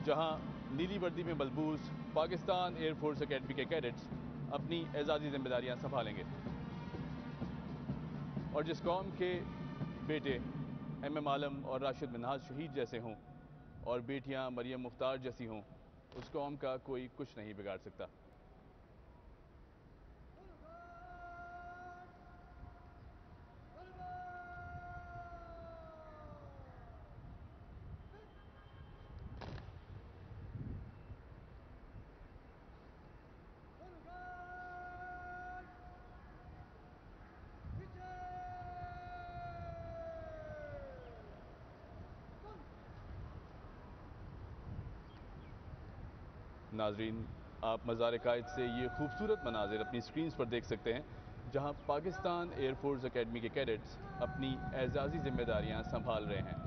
جہاں نیلی وردی میں ملبوس پاکستان ایئر فورس اکیڈمی کے کیڈٹس اپنی اعزازی ذمہ داریاں سنبھالیں گے، اور جس قوم کے بیٹے ایم عالم اور راشد منہاج شہید جیسے ہوں اور بیٹیاں مریم مختار جیسی ہوں، اس قوم کا کوئی کچھ نہیں بگاڑ سکتا۔ ناظرین، آپ مزار قائد سے یہ خوبصورت مناظر اپنی سکرینز پر دیکھ سکتے ہیں، جہاں پاکستان ایئر فورس اکیڈمی کے کیڈٹس اپنی اعزازی ذمہ داریاں سنبھال رہے ہیں۔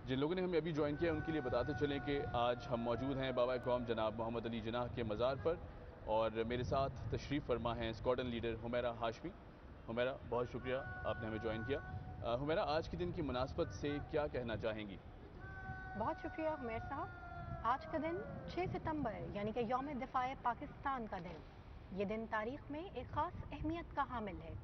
جن لوگوں نے ہمیں ابھی جوائن کیا ان کے لیے بتاتے چلیں کہ آج ہم موجود ہیں بابا قوم جناب محمد علی جناح کے مزار پر، اور میرے ساتھ تشریف فرما ہیں اسکواڈن لیڈر حمیرہ ہاشمی۔ حمیرہ، بہت شکریہ آپ نے ہمیں جوائن کیا۔ حمیرہ، آج کے دن کی مناسبت سے کیا کہنا چاہیں گی؟ بہت شکریہ حمیر صاحب۔ آج کا دن 6 ستمبر یعنی کہ یوم دفاع پاکستان کا دن، یہ دن تاریخ میں ایک خاص اہمیت کا حامل ہے۔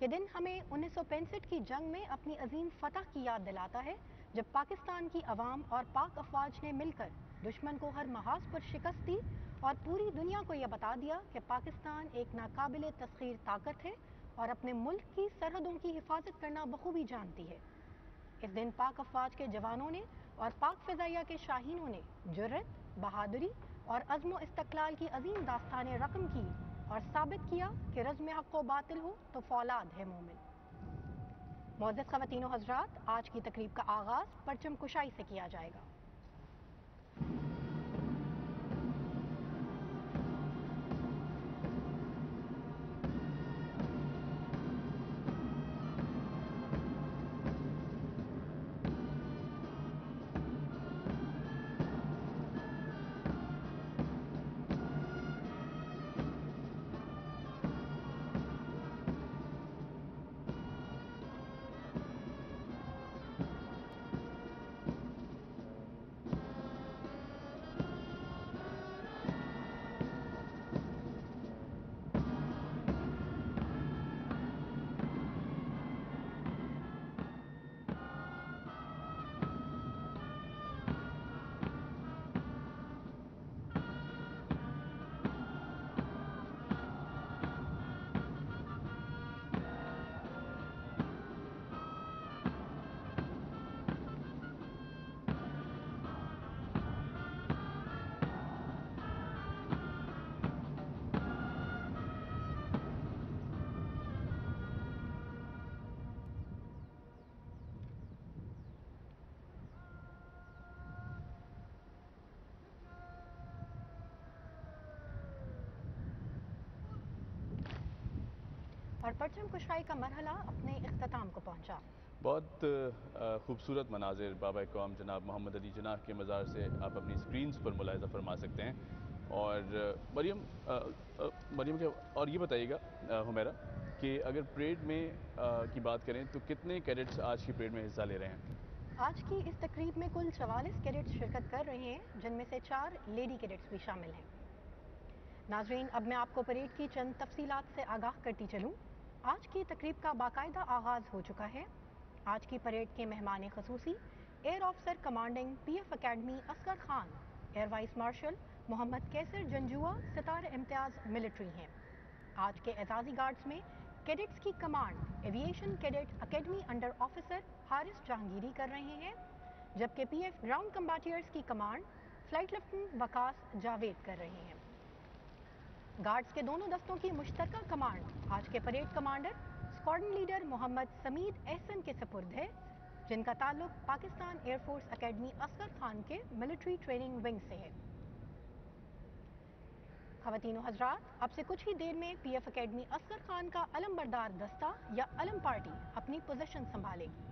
یہ دن ہمیں 1965 کی جنگ میں اپنی عظیم فتح کی یاد دلاتا ہے، جب پاکستان کی عوام اور پاک افواج نے مل کر دشمن کو ہر محاذ پر شکست دی اور پوری دنیا کو یہ بتا دیا کہ پاکستان ایک ناقابل تسخیر طاقت ہے اور اپنے ملک کی سرحدوں کی حفاظت کرنا بخوبی جانتی ہے۔ اس دن پاک افواج کے جوانوں نے اور پاک فضائیہ کے شاہینوں نے جرأت، بہادری اور عزم و استقلال کی عظیم داستانیں رقم کی اور ثابت کیا کہ رزم حق و باطل ہو تو فولاد ہے مومن۔ معزز خواتین و حضرات، آج کی تقریب کا آغاز پرچم کشائی سے کیا جائے گا۔ اور پرچم کشائی کا مرحلہ اپنے اختتام کو پہنچا۔ بہت خوبصورت مناظر بابا قوم جناب محمد علی جناح کے مزار سے آپ اپنی سکرینز پر ملاحظہ فرما سکتے ہیں۔ اور مریم کے اور یہ بتائیے گا حمیرہ کہ اگر پریڈ میں کی بات کریں تو کتنے کیڈٹس آج کی پریڈ میں حصہ لے رہے ہیں؟ آج کی اس تقریب میں کل 44 کیڈٹس شرکت کر رہے ہیں، جن میں سے 4 لیڈی کیڈٹس بھی شامل ہیں۔ ناظرین، اب میں آپ کو پریڈ کی چند تفصیلات سے آگاہ کرتی چلوں۔ آج کی تقریب کا باقاعدہ آغاز ہو چکا ہے۔ آج کی پریڈ کے مہمان خصوصی air officer commanding P F academy Asghar Khan, air vice marshal Muhammad Qaiser Janjua Sitara Imtiaz military ہیں۔ آج کے اعزازی گارڈز میں کیڈٹس کی command aviation cadet academy under officer Haris Jahangiri کر رہے ہیں، جبکہ پی ایف گراؤنڈ کمبیٹیئرز کی command flight lieutenant Waqas Javed کر رہے ہیں۔ گارڈز کے دونوں دستوں کی مشترکہ کمانڈ آج کے پریڈ کمانڈر اسکواڈن لیڈر محمد سمید احسن کے سپرد ہے، جن کا تعلق Pakistan air force academy Asghar Khan کے ملٹری ٹریننگ ونگ سے ہے۔ خواتین و حضرات، اب سے کچھ ہی دیر میں P F academy Asghar Khan کا علم بردار دستہ یا علم پارٹی اپنی پوزیشن سنبھالے گی۔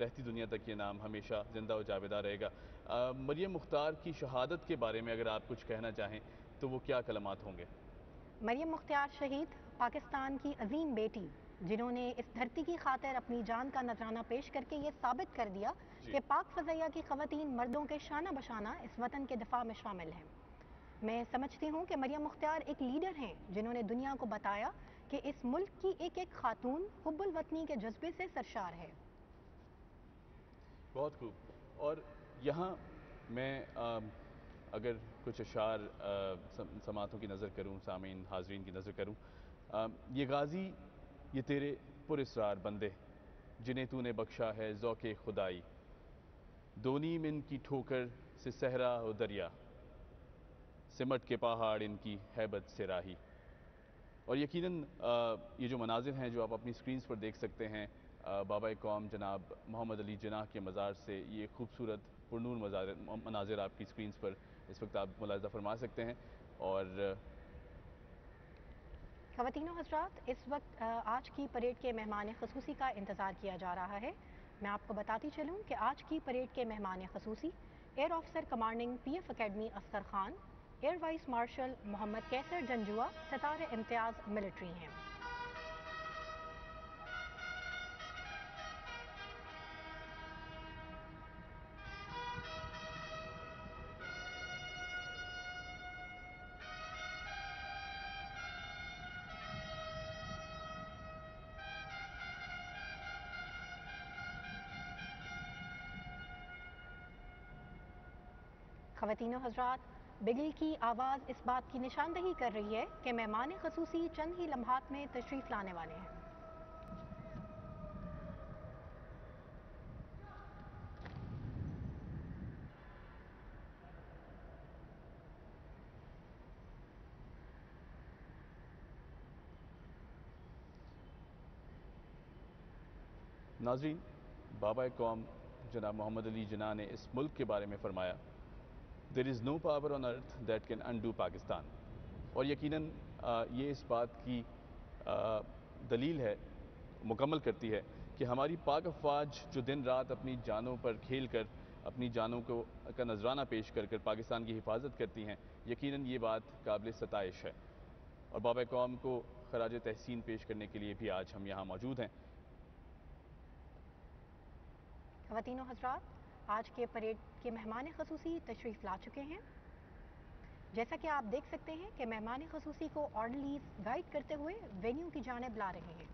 رہتی دنیا تک یہ نام ہمیشہ زندہ و جاویدہ رہے گا۔ مریم مختار کی شہادت کے بارے میں اگر آپ کچھ کہنا چاہیں تو وہ کیا کلمات ہوں گے؟ مریم مختار شہید پاکستان کی عظیم بیٹی، جنہوں نے اس دھرتی کی خاطر اپنی جان کا نذرانہ پیش کر کے یہ ثابت کر دیا کہ پاک فضائیہ کی خواتین مردوں کے شانہ بشانہ اس وطن کے دفاع میں شامل ہیں۔ میں سمجھتی ہوں کہ مریم مختار ایک لیڈر ہیں جنہوں نے دنیا کو بتایا کہ اس ملک کی ایک ایک خاتون حب الوطنی کے جذبے سے سرشار ہے۔ بہت خوب۔ اور یہاں میں اگر کچھ اشعار سماعتوں کی نظر کروں، سامعین حاضرین کی نظر کروں، یہ غازی یہ تیرے پراسرار بندے، جنہیں تو نے بخشا ہے ذوق خدائی، دو نیم ان کی ٹھوکر سے صحرا و دریا، سمٹ کے پہاڑ ان کی ہیبت سے راہی۔ اور یقیناً یہ جو مناظر ہیں جو آپ اپنی سکرینز پر دیکھ سکتے ہیں، بابا قوم جناب محمد علی جناح کے مزار سے یہ خوبصورت پرنور مناظر آپ کی سکرینز پر اس وقت آپ ملاحظہ فرما سکتے ہیں۔ اور خواتین و حضرات، اس وقت آج کی پریڈ کے مہمان خصوصی کا انتظار کیا جا رہا ہے۔ میں آپ کو بتاتی چلوں کہ آج کی پریڈ کے مہمان خصوصی air officer commanding P F academy Asghar Khan, air vice marshal Muhammad Qaiser Janjua, Sitara Imtiaz military ہیں۔ خواتین و حضرات، بگل کی آواز اس بات کی نشاندہی کر رہی ہے کہ مہمان خصوصی چند ہی لمحات میں تشریف لانے والے ہیں۔ ناظرین، بابا قوم جناب محمد علی جناح نے اس ملک کے بارے میں فرمایا، "There is no power on earth that can undo Pakistan." اور یقیناً یہ اس بات کی دلیل ہے، مکمل کرتی ہے کہ ہماری پاک افواج جو دن رات اپنی جانوں پر کھیل کر، اپنی جانوں کا نذرانہ پیش کر کر پاکستان کی حفاظت کرتی ہیں، یقیناً یہ بات قابل ستائش ہے۔ اور بابا قوم کو خراج تحسین پیش کرنے کے لیے بھی آج ہم یہاں موجود ہیں۔ خواتین و حضرات، آج کے پریڈ کے مہمان خصوصی تشریف لا چکے ہیں۔ جیسا کہ آپ دیکھ سکتے ہیں کہ مہمان خصوصی کو آرڈرلیز گائیڈ کرتے ہوئے وینیو کی جانب لا رہے ہیں۔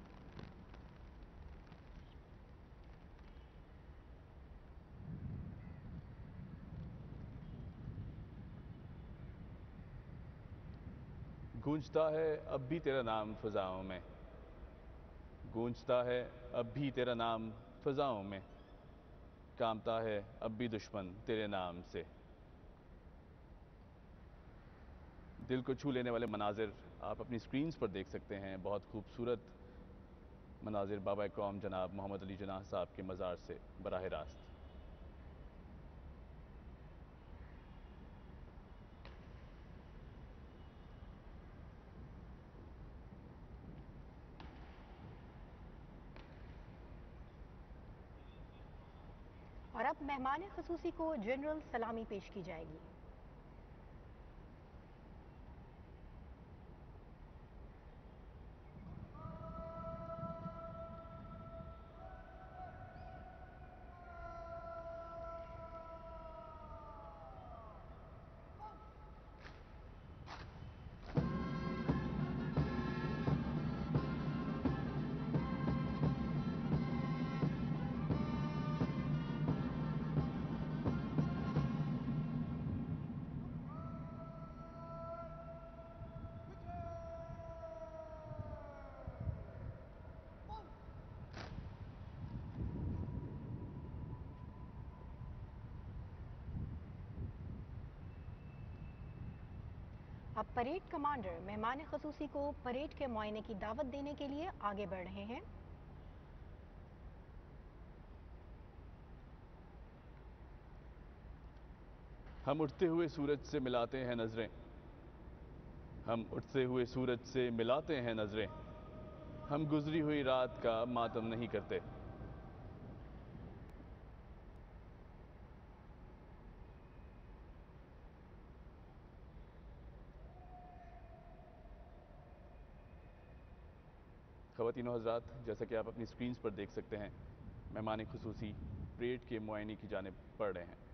گونجتا ہے اب بھی تیرا نام فضاؤں میں، گونجتا ہے اب بھی تیرا نام فضاؤں میں، کامتا ہے اب بھی دشمن تیرے نام سے۔ دل کو چھو لینے والے مناظر آپ اپنی سکرینز پر دیکھ سکتے ہیں، بہت خوبصورت مناظر بابا قوم جناب محمد علی جناح صاحب کے مزار سے براہ راست۔ اور اب مہمان خصوصی کو جنرل سلامی پیش کی جائے گی۔ اب پریڈ کمانڈر مہمان خصوصی کو پریڈ کے معائنے کی دعوت دینے کے لیے آگے بڑھ رہے ہیں۔ ہم اٹھتے ہوئے سورج سے ملاتے ہیں نظریں، ہم اٹھتے ہوئے سورج سے ملاتے ہیں نظریں، ہم گزری ہوئی رات کا ماتم نہیں کرتے۔ خواتین و حضرات، جیسا کہ آپ اپنی سکرینز پر دیکھ سکتے ہیں، مہمان خصوصی پریڈ کے معائنے کی جانب بڑھ رہے ہیں۔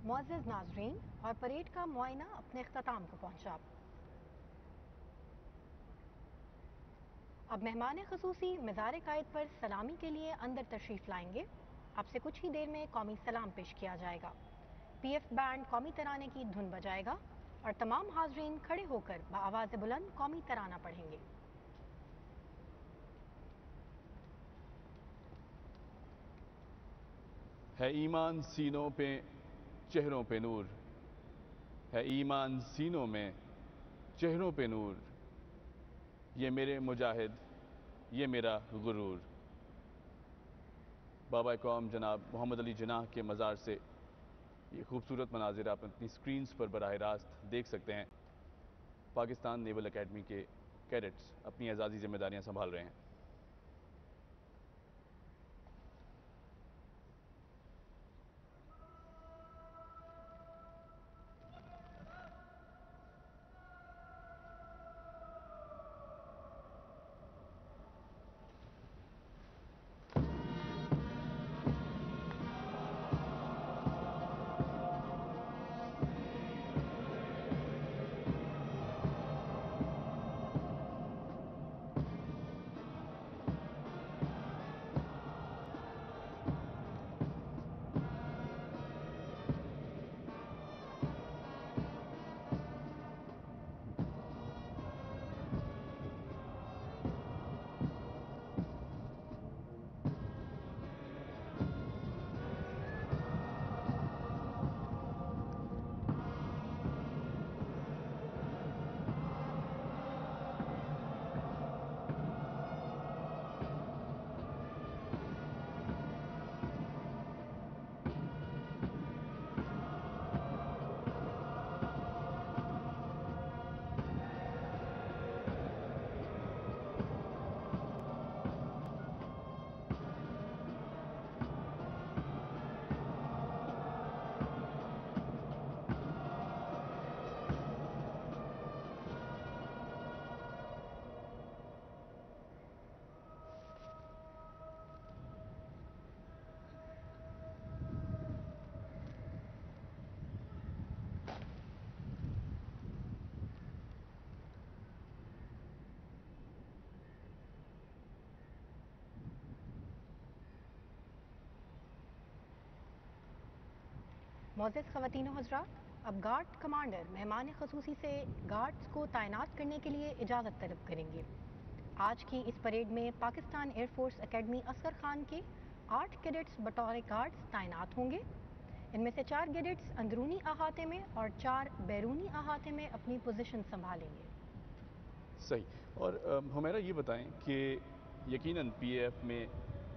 معزز ناظرین، اور پریڈ کا معائنہ اپنے اختتام کو پہنچا۔ اب مہمان خصوصی مزار قائد پر سلامی کے لیے اندر تشریف لائیں گے۔ اب سے کچھ ہی دیر میں قومی سلام پیش کیا جائے گا۔ پی ایف بینڈ قومی ترانے کی دھن بجائے گا اور تمام حاضرین کھڑے ہو کر بآواز بلند قومی ترانہ پڑھیں گے۔ ہے ایمان سینوں پہ چہروں پہ نور، ہے ایمان سینوں میں چہروں پہ نور، یہ میرے مجاہد، یہ میرا غرور۔ بابا قوم جناب محمد علی جناح کے مزار سے یہ خوبصورت مناظر آپ اپنی سکرینز پر براہ راست دیکھ سکتے ہیں۔ پاکستان نیول اکیڈمی کے کیڈٹس اپنی اعزازی ذمہ داریاں سنبھال رہے ہیں۔ معزز خواتین و حضرات، اب گارڈ کمانڈر مہمان خصوصی سے گارڈز کو تعینات کرنے کے لیے اجازت طلب کریں گے۔ آج کی اس پریڈ میں Pakistan air force academy Asghar Khan کے 8 کیڈٹس بطور گارڈز تعینات ہوں گے۔ ان میں سے 4 کیڈٹس اندرونی احاطے میں اور 4 بیرونی احاطے میں اپنی پوزیشن سنبھالیں گے۔ صحیح۔ اور ہمیرا یہ بتائیں کہ یقیناً پی اے ایف میں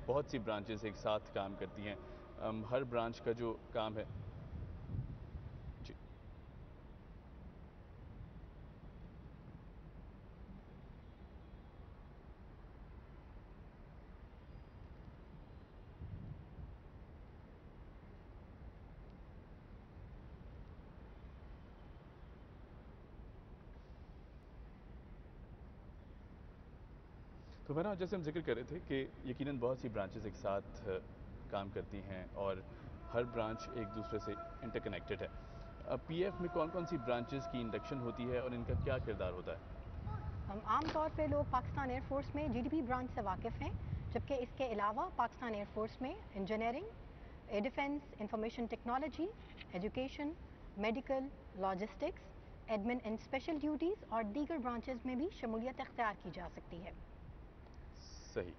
بہت سی برانچز ایک ساتھ کام کرتی ہیں، ہر برانچ کا جو کام ہے جی تو میرا جیسے ہم ذکر کر رہے تھے کہ یقیناً بہت سی برانچز ایک ساتھ کام کرتی ہیں اور ہر برانچ ایک دوسرے سے انٹر کنیکٹڈ ہے. پی ایف میں کون کون سی برانچز کی انڈکشن ہوتی ہے اور ان کا کیا کردار ہوتا ہے؟ عام طور پہ لوگ پاکستان ایئر فورس میں جی ڈی پی برانچ سے واقف ہیں، جبکہ اس کے علاوہ پاکستان ایئر فورس میں engineering, air defence, information technology, education, medical, logistics, admin and special duties اور دیگر برانچز میں بھی شمولیت اختیار کی جا سکتی ہے. صحیح.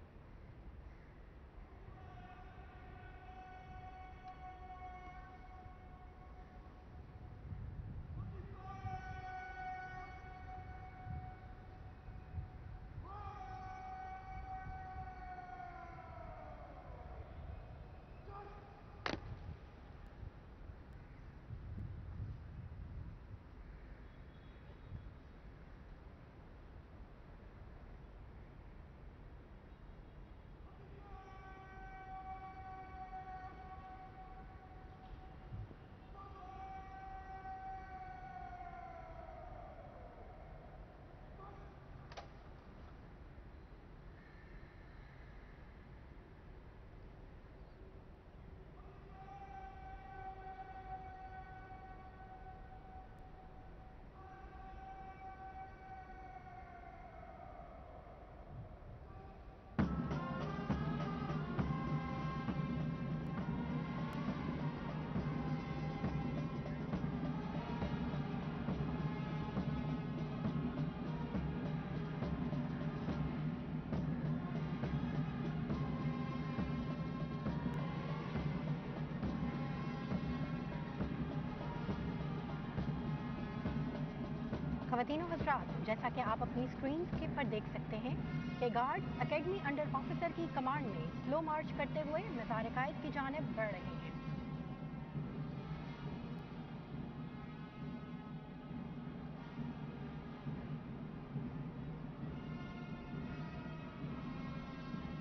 خواتین و حضرات، جیسا کہ آپ اپنی اسکرینز کے پر دیکھ سکتے ہیں کہ گارڈ اکیڈمی انڈر آفیسر کی کمانڈ میں سلو مارچ کرتے ہوئے مزار قائد کی جانب بڑھ رہے ہیں.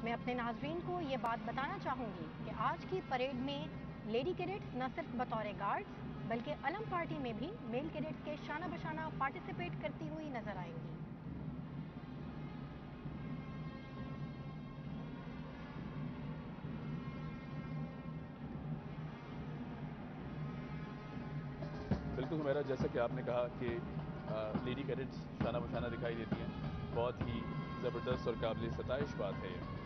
میں اپنے ناظرین کو یہ بات بتانا چاہوں گی کہ آج کی پریڈ میں لیڈی کیڈٹس نہ صرف بطور گارڈز بلکہ علم پارٹی میں بھی میل کیڈٹس کے شانہ بشانہ پارٹیسپیٹ کرتی ہوئی نظر آئیں گی. بالکل ہمیرا، جیسا کہ آپ نے کہا کہ لیڈی کیڈٹس شانہ بشانہ دکھائی دیتی ہیں، بہت ہی زبردست اور قابل ستائش بات ہے یہ.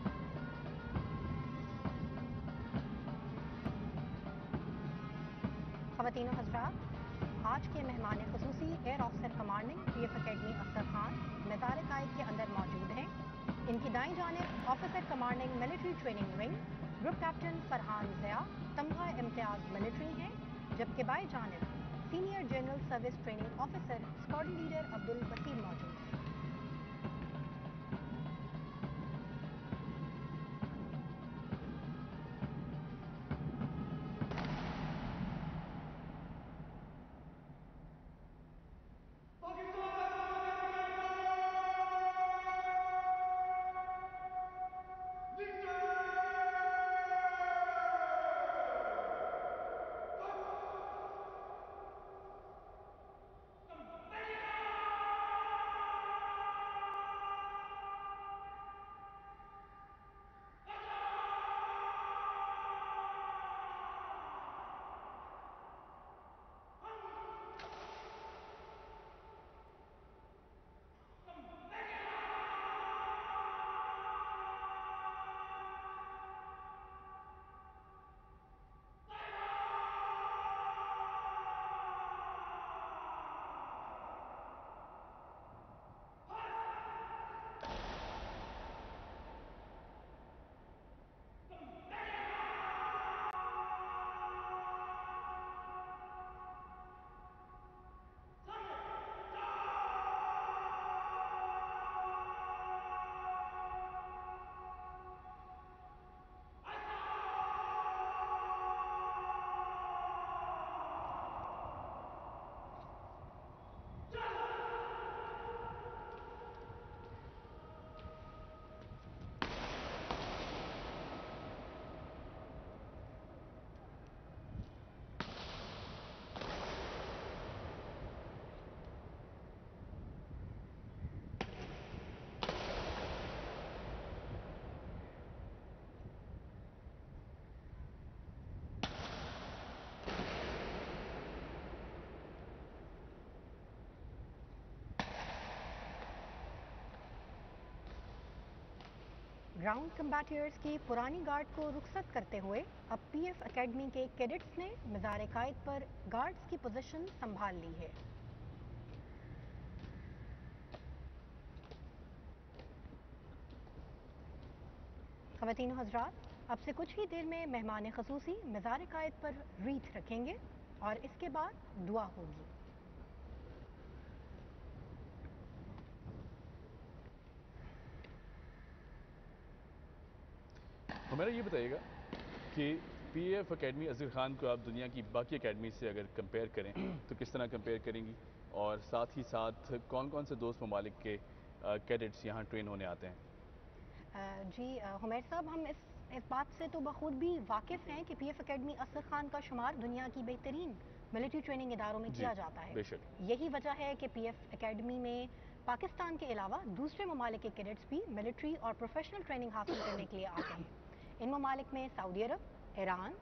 خواتین و حضرات، آج کے مہمان خصوصی air officer commanding P F academy Akhtar Khan مزار قائد کے اندر موجود ہیں. ان کی دائیں جانب officer commanding military training wing group captain Farhan Zia تمغہ امتیاز ملٹری ہیں، جبکہ بائیں جانب senior general service training officer squadron leader عبد البصیر موجود ہیں. گراؤنڈ کمبیٹیئرز کی پرانی گارڈ کو رخصت کرتے ہوئے اب پی ایف اکیڈمی کے کیڈٹس نے مزار قائد پر گارڈز کی پوزیشن سنبھال لی ہے۔ خواتین و حضرات، اب سے کچھ ہی دیر میں مہمان خصوصی مزار قائد پر ریت رکھیں گے اور اس کے بعد دعا ہوگی۔ ہمیرا یہ بتائیے گا کہ P F academy Azhar Khan کو آپ دنیا کی باقی اکیڈمی سے اگر کمپیئر کریں تو کس طرح کمپیئر کریں گی، اور ساتھ ہی ساتھ کون کون سے دوست ممالک کے کیڈٹس یہاں ٹرین ہونے آتے ہیں؟ جی حمیر صاحب، ہم اس بات سے تو بخود بھی واقف ہیں کہ P F academy Asghar Khan کا شمار دنیا کی بہترین ملٹری ٹریننگ اداروں میں کیا جاتا ہے۔ بے شک۔ یہی وجہ ہے کہ پی ایف اکیڈمی میں پاکستان کے علاوہ دوسرے ممالک کے کیڈٹس بھی ملٹری اور پروفیشنل ٹریننگ حاصل کرنے کے لیے آتے ہیں۔ ان ممالک میں Saudi Arab, Iran,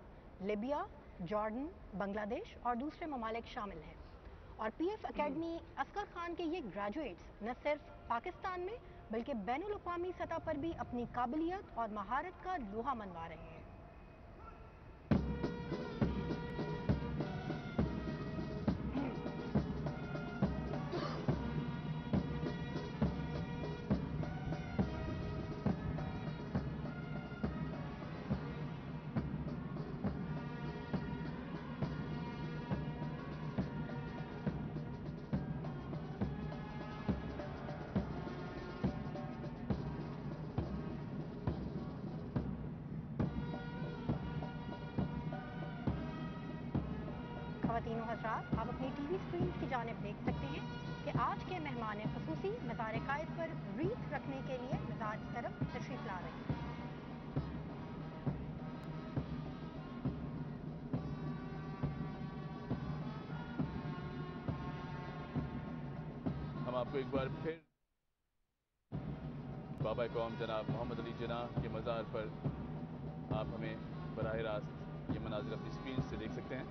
Libya, Jordan, Bangladesh اور دوسرے ممالک شامل ہیں۔ اور P F academy Asghar Khan کے یہ گریجویٹس نہ صرف پاکستان میں بلکہ بین الاقوامی سطح پر بھی اپنی قابلیت اور مہارت کا لوہا منوا رہے ہیں۔ خواتین و حضرات، آپ اپنی ٹی وی اسکرین کی جانب دیکھ سکتے ہیں کہ آج کے مہمان خصوصی مزار قائد پر ریت رکھنے کے لیے مزار کی طرف تشریف لا رہے ہیں۔ ہم آپ کو ایک بار پھر بابا قوم جناب محمد علی جناح کے مزار پر آپ ہمیں براہ راست یہ مناظر اپنی اسکرین سے دیکھ سکتے ہیں۔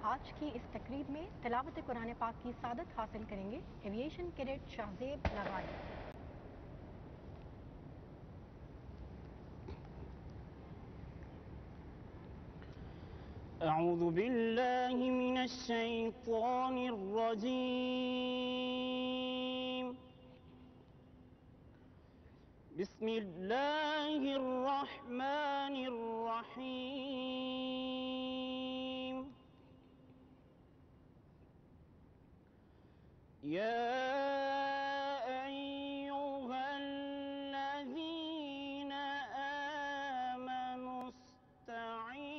آج کی اس تقریب میں تلاوت قرآن پاک کی سعادت حاصل کریں گے ایویشن کیڈٹ شہزیب لغاری۔ اعوذ باللہ من الشیطان الرجیم، بسم اللہ الرحمن الرحیم۔ یا ایہا الذین آمنوا استعینوا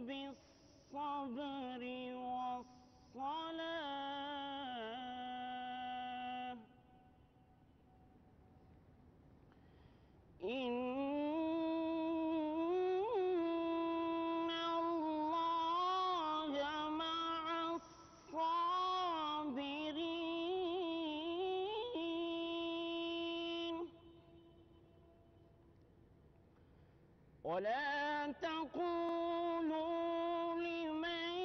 بالصبر والصلاة، ان اللہ مع الصابرین، ولا تقولوا لمن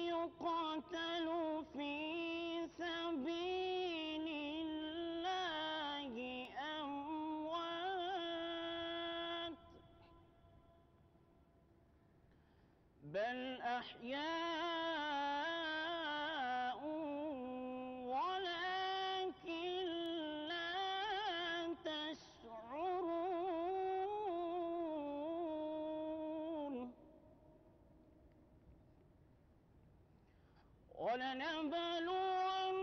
يقتل في سبيل الله أموات، بل أحياء ولكن لا تشعرون۔ ولنبلونكم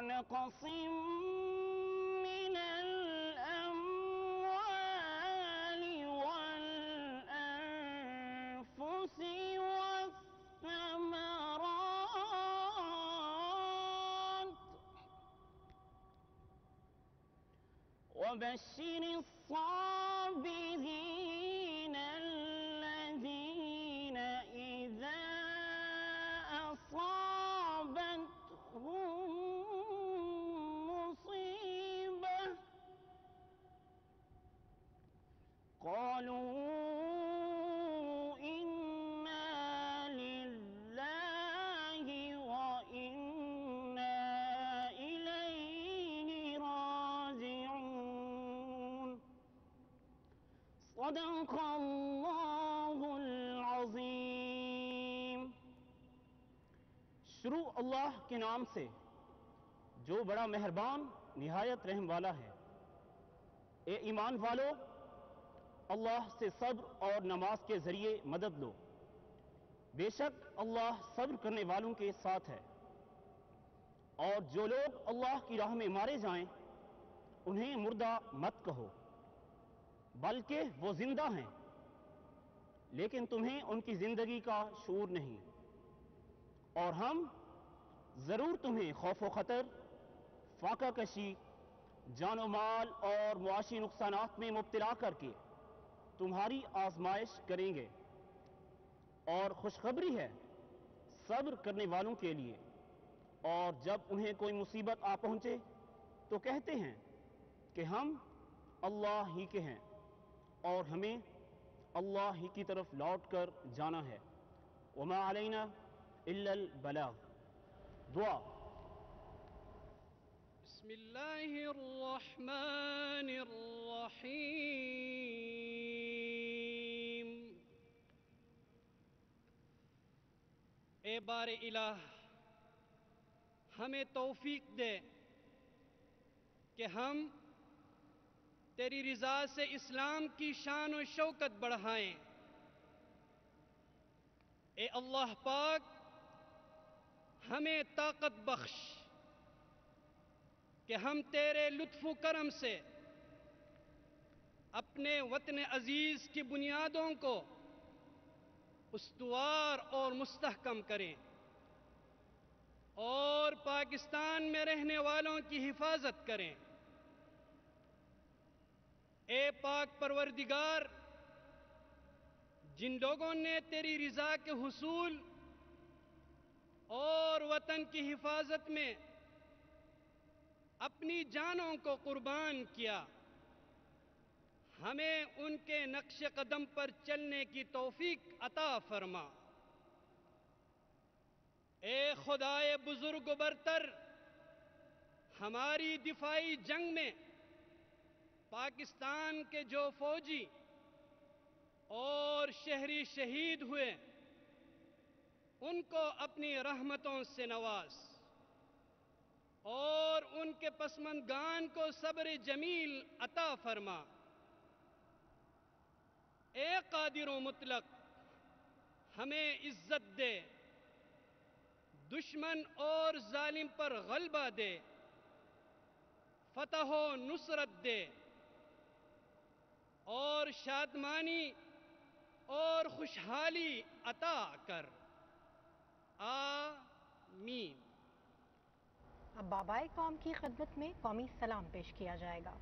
ونقص من الأموال والأنفس والثمرات وبشر الصابرين الذين إذا أصابتهم مصيبة قالوا إنا لله وإنا إليه راجعون صدق اللہ العظیم۔ شروع اللہ کے نام سے جو بڑا مہربان نہایت رحم والا ہے۔ اے ایمان والو، اللہ سے صبر اور نماز کے ذریعے مدد لو، بے شک اللہ صبر کرنے والوں کے ساتھ ہے۔ اور جو لوگ اللہ کی راہ میں مارے جائیں انہیں مردہ مت کہو، بلکہ وہ زندہ ہیں لیکن تمہیں ان کی زندگی کا شعور نہیں۔ اور ہم ضرور تمہیں خوف و خطر، فاقہ کشی، جان و مال اور معاشی نقصانات میں مبتلا کر کے تمہاری آزمائش کریں گے۔ اور خوشخبری ہے صبر کرنے والوں کے لیے، اور جب انہیں کوئی مصیبت آ پہنچے تو کہتے ہیں کہ ہم اللہ ہی کے ہیں اور ہمیں اللہ ہی کی طرف لوٹ کر جانا ہے۔ وما علینا الا البلاغ۔ دعا۔ بسم اللہ الرحمن الرحیم۔ اے بار الہ، ہمیں توفیق دے کہ ہم تیری رضا سے اسلام کی شان و شوکت بڑھائیں۔ اے اللہ پاک، ہمیں طاقت بخش کہ ہم تیرے لطف و کرم سے اپنے وطن عزیز کی بنیادوں کو استوار اور مستحکم کریں اور پاکستان میں رہنے والوں کی حفاظت کریں۔ اے پاک پروردگار، جن لوگوں نے تیری رضا کے حصول اور وطن کی حفاظت میں اپنی جانوں کو قربان کیا، ہمیں ان کے نقش قدم پر چلنے کی توفیق عطا فرما۔ اے خدائے بزرگ و برتر، ہماری دفاعی جنگ میں پاکستان کے جو فوجی اور شہری شہید ہوئے ان کو اپنی رحمتوں سے نواز اور ان کے پسماندگان کو صبر جمیل عطا فرما۔ اے قادر و مطلق، ہمیں عزت دے، دشمن اور ظالم پر غلبہ دے، فتح و نصرت دے اور شادمانی اور خوشحالی عطا کر۔ آمین۔ اب بابائے قوم کی خدمت میں قومی سلام پیش کیا جائے گا۔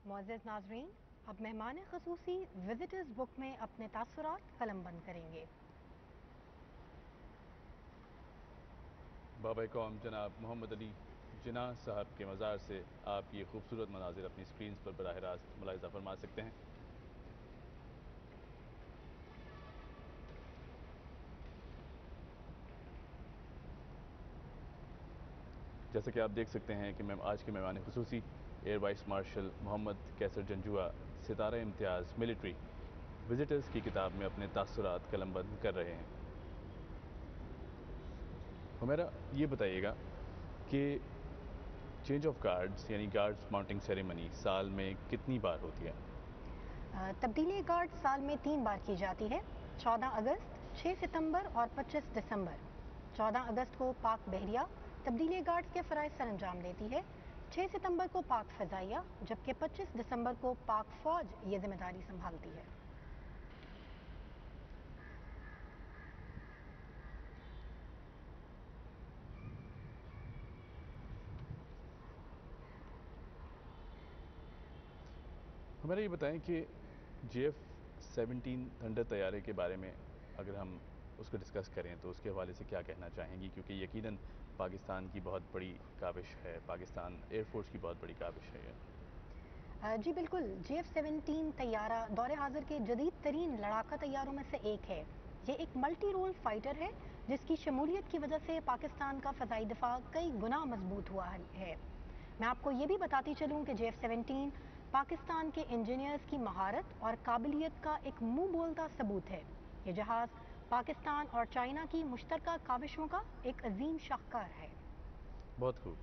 معزز ناظرین، اب مہمان خصوصی وزٹرز بک میں اپنے تاثرات قلم بند کریں گے۔ بابا قوم جناب محمد علی جناح صاحب کے مزار سے آپ یہ خوبصورت مناظر اپنی سکرینز پر براہ راست ملاحظہ فرما سکتے ہیں۔ جیسا کہ آپ دیکھ سکتے ہیں کہ آج کے مہمان خصوصی year vice marshal Muhammad Qaiser Janjua Sitara Imtiaz military visitors کی کتاب میں اپنے تاثرات قلم بند کر رہے ہیں۔ ہمیرا یہ بتائیے گا کہ چینج آف گارڈز یعنی گارڈز ماؤنٹنگ سیریمنی سال میں کتنی بار ہوتی ہے؟ تبدیلی گارڈ سال میں 3 بار کی جاتی ہے، 14 اگست، 6 ستمبر اور 25 دسمبر۔ 14 اگست کو پاک بحریہ تبدیلی گارڈز کے فرائض سر انجام دیتی ہے، 6 ستمبر کو پاک فضائیہ، جبکہ 25 دسمبر کو پاک فوج یہ ذمہ داری سنبھالتی ہے۔ ہمارا یہ بتائیں کہ JF-17 تھنڈر طیارے کے بارے میں اگر ہم اس کو ڈسکس کریں تو اس کے حوالے سے کیا کہنا چاہیں گی، کیونکہ یقیناً پاکستان کی بہت بڑی کاوش ہے، پاکستان ایئر فورس کی بہت بڑی کاوش ہے یہ۔ جی بالکل، JF-17 طیارہ دور حاضر کے جدید ترین لڑاکا طیاروں میں سے ایک ہے۔ یہ ایک ملٹی رول فائٹر ہے جس کی شمولیت کی وجہ سے پاکستان کا فضائی دفاع کئی گنا مضبوط ہوا ہے۔ میں آپ کو یہ بھی بتاتی چلوں کہ JF-17 پاکستان کے انجینئرز کی مہارت اور قابلیت کا ایک منہ بولتا ثبوت ہے۔ یہ جہاز پاکستان اور چائنا کی مشترکہ کاوشوں کا ایک عظیم شاہکار ہے۔ بہت خوب۔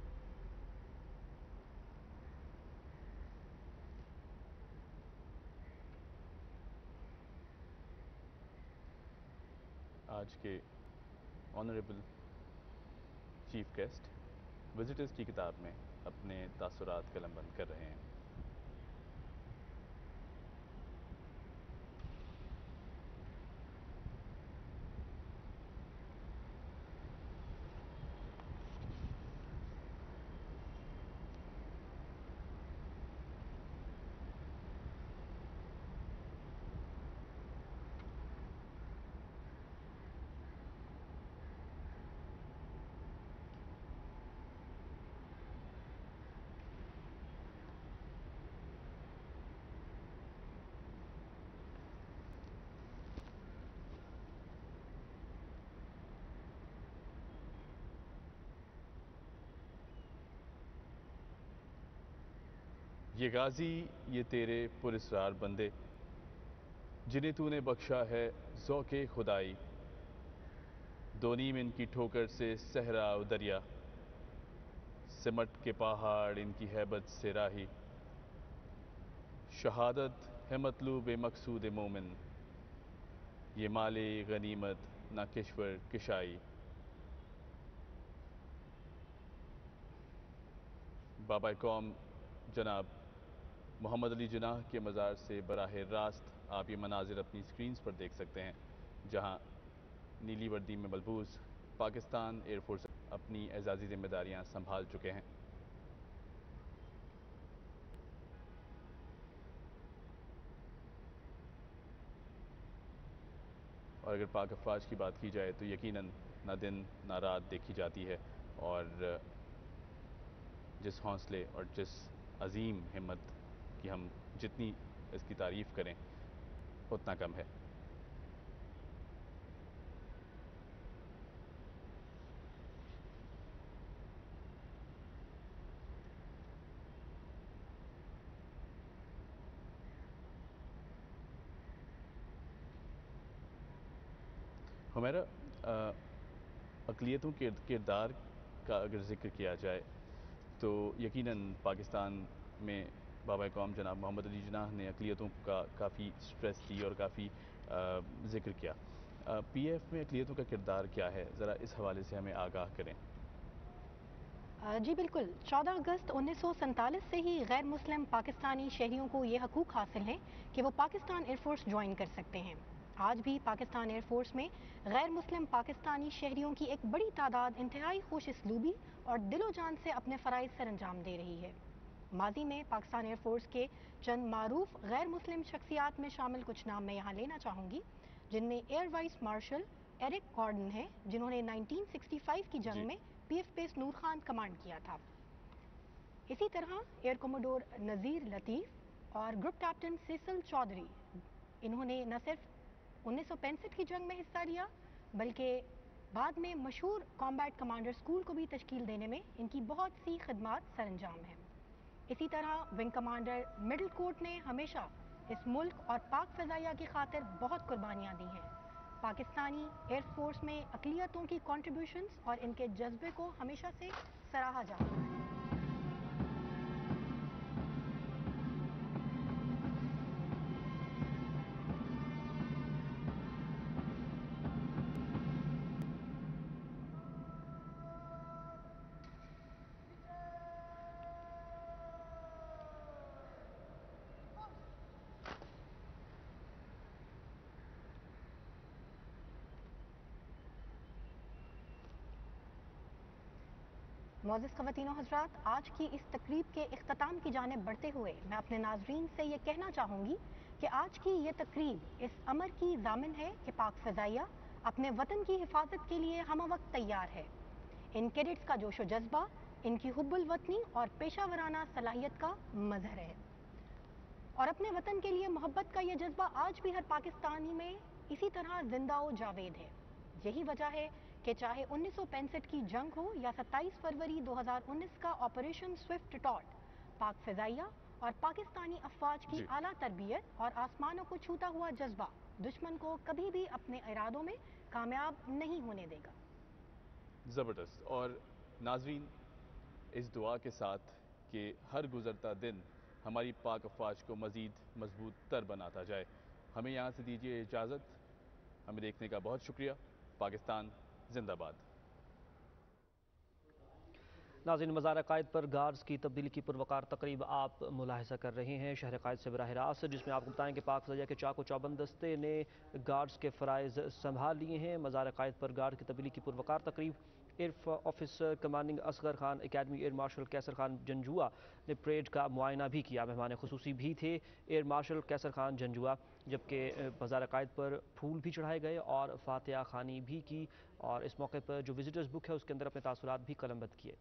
آج کے آنریبل چیف گیسٹ وزٹرز کی کتاب میں اپنے تاثرات قلم بند کر رہے ہیں۔ یہ غازی یہ تیرے پراسرار بندے جنہیں تو نے بخشا ہے ذوق خدائی، دو نیم ان کی ٹھوکر سے صحرا و دریا، سمٹ کے پہاڑ ان کی ہیبت سے راہی، شہادت ہے مطلوب مقصود مومن، یہ مال غنیمت نہ کشور کشائی۔ بابا قوم جناب محمد علی جناح کے مزار سے براہ راست آپ یہ مناظر اپنی سکرینز پر دیکھ سکتے ہیں، جہاں نیلی وردی میں ملبوس پاکستان ایئر فورس اپنی اعزازی ذمہ داریاں سنبھال چکے ہیں۔ اور اگر پاک افواج کی بات کی جائے تو یقیناً نہ دن نہ رات دیکھی جاتی ہے، اور جس حوصلے اور جس عظیم ہمت کی ہم جتنی اس کی تعریف کریں اتنا کم ہے۔ ہمارا اقلیتوں کے کردار کا اگر ذکر کیا جائے تو یقیناً پاکستان میں بابا قوم جناب محمد علی جناح نے اقلیتوں کا کافی سٹریس دی اور کافی ذکر کیا۔ PF میں اقلیتوں کا کردار کیا ہے، ذرا اس حوالے سے ہمیں آگاہ کریں۔ جی بالکل، 14 اگست 1947 سے ہی غیر مسلم پاکستانی شہریوں کو یہ حقوق حاصل ہیں کہ وہ پاکستان ایئر فورس جوائن کر سکتے ہیں۔ آج بھی پاکستان ایئر فورس میں غیر مسلم پاکستانی شہریوں کی ایک بڑی تعداد انتہائی خوش اسلوبی اور دل و جان سے اپنے فرائض سر انجام دے رہی ہے۔ ماضی میں پاکستان ایئر فورس کے چند معروف غیر مسلم شخصیات میں شامل کچھ نام میں یہاں لینا چاہوں گی، جن میں air vice marshal Eric Gordon ہے، جنہوں نے 1965 کی جنگ میں P F base Noor Khan command کیا تھا۔ اسی طرح ایئر کوموڈور نذیر لطیف اور گروپ کیپٹن سیسل چودھری، انہوں نے نہ صرف 1965 کی جنگ میں حصہ لیا بلکہ بعد میں مشہور کامبیٹ کمانڈر اسکول کو بھی تشکیل دینے میں ان کی بہت سی خدمات سر انجام ہیں۔ اسی طرح ونگ کمانڈر مڈل کوٹ نے ہمیشہ اس ملک اور پاک فضائیہ کی خاطر بہت قربانیاں دی ہیں۔ پاکستانی ایئر فورس میں اقلیتوں کی کنٹریبیوشنز اور ان کے جذبے کو ہمیشہ سے سراہا جاتا ہے۔ معزز خواتین و حضرات، آج کی اس تقریب کے اختتام کی جانب بڑھتے ہوئے میں اپنے ناظرین سے یہ کہنا چاہوں گی کہ آج کی یہ تقریب اس امر کی ضامن ہے کہ پاک فضائیہ اپنے وطن کی حفاظت کے لیے ہمہ وقت تیار ہے۔ ان کیڈٹس کا جوش و جذبہ ان کی حب الوطنی اور پیشہ ورانہ صلاحیت کا مظہر ہے، اور اپنے وطن کے لیے محبت کا یہ جذبہ آج بھی ہر پاکستانی میں اسی طرح زندہ و جاوید ہے۔ یہی وجہ ہے کہ چاہے 1965 کی جنگ ہو یا 27 فروری 2019 کا آپریشن سوئفٹ ٹاٹ، پاک فضائیہ اور پاکستانی افواج کی اعلیٰ تربیت اور آسمانوں کو چھوتا ہوا جذبہ دشمن کو کبھی بھی اپنے ارادوں میں کامیاب نہیں ہونے دے گا۔ زبردست۔ اور ناظرین، اس دعا کے ساتھ کہ ہر گزرتا دن ہماری پاک افواج کو مزید مضبوط تر بناتا جائے، ہمیں یہاں سے دیجیے اجازت۔ ہمیں دیکھنے کا بہت شکریہ۔ پاکستان زندہ باد۔ ناظرین، مزار قائد پر گارڈز کی تبدیلی کی پروقار تقریب آپ ملاحظہ کر رہے ہیں شہر قائد سے براہ راست، جس میں آپ کو بتائیں کہ پاک فضائیہ کے چاق و چوبند دستے نے گارڈز کے فرائض سنبھال لیے ہیں۔ مزار قائد پر گارڈ کی تبدیلی کی پروقار تقریب air officer commanding Asghar Khan academy air marshal Qaiser Khan Janjua نے پریڈ کا معائنہ بھی کیا۔ مہمان خصوصی بھی تھے ایئر مارشل کیسر خان جنجوعہ، جبکہ مزار قائد پر پھول بھی چڑھائے گئے اور فاتحہ خوانی بھی کی، اور اس موقع پر جو وزٹرز بک ہے اس کے اندر اپنے تاثرات بھی قلم بند کیے۔